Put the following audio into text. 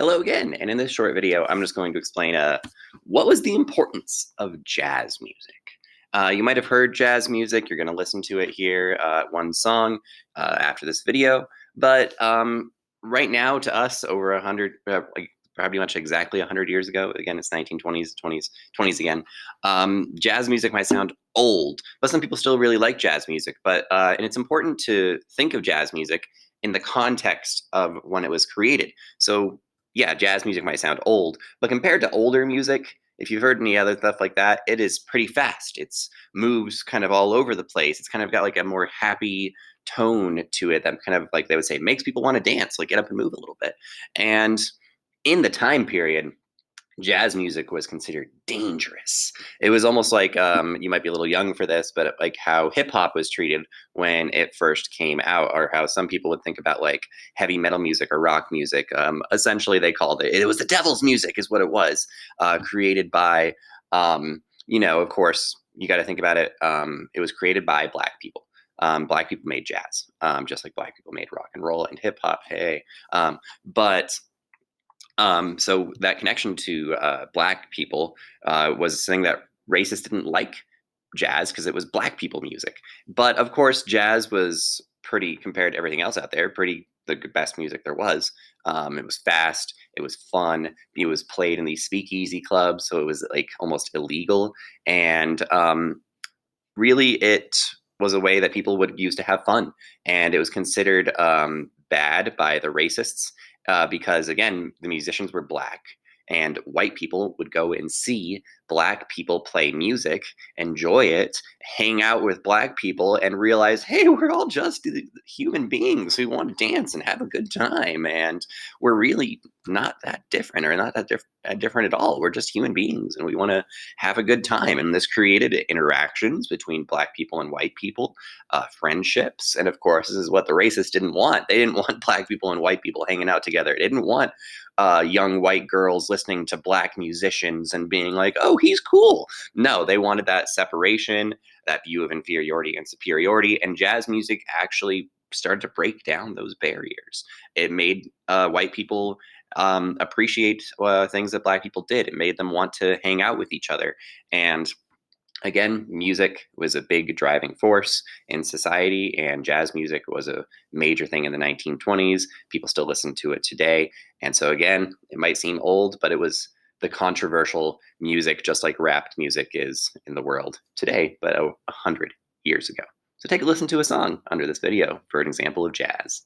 Hello again, and in this short video, I'm just going to explain what was the importance of jazz music. You might have heard jazz music. You're going to listen to it here, one song after this video. But right now, to us, over 100, like pretty much exactly 100 years ago, again, it's 1920s, 20s again. Jazz music might sound old, but some people still really like jazz music. And it's important to think of jazz music in the context of when it was created. So yeah, jazz music might sound old, but compared to older music, if you've heard any other stuff like that, it is pretty fast. It's moves kind of all over the place. It's kind of got like a more happy tone to it that kind of like they would say makes people want to dance, like get up and move a little bit. And in the time period, jazz music was considered dangerous. It was almost like you might be a little young for this, but like how hip hop was treated when it first came out, or how some people would think about like heavy metal music or rock music. Essentially, they called it was the devil's music, is what it was, created by, of course, you got to think about it. It was created by black people. Black people made jazz, just like black people made rock and roll and hip hop. Hey, but so that connection to black people was saying that racists didn't like jazz because it was black people music. But of course, jazz was pretty, compared to everything else out there, pretty the best music there was. It was fast, it was fun, it was played in these speakeasy clubs, so it was like almost illegal. And really, it was a way that people would use to have fun, and it was considered bad by the racists because, again, the musicians were black, and white people would go and see black people play music, enjoy it, hang out with black people, and realize, hey, we're all just human beings who want to dance and have a good time, and we're really not that different, or not that different at all. We're just human beings, and we want to have a good time. And this created interactions between black people and white people, friendships. And of course, this is what the racists didn't want. They didn't want black people and white people hanging out together. They didn't want young white girls listening to black musicians and being like, oh, he's cool. No, they wanted that separation, that view of inferiority and superiority. And jazz music actually started to break down those barriers. It made white people appreciate things that black people did. It made them want to hang out with each other. And again, music was a big driving force in society, and jazz music was a major thing in the 1920s. People still listen to it today. And so, again, it might seem old, but it was the controversial music, just like rap music is in the world today, but 100 years ago. So take a listen to a song under this video for an example of jazz.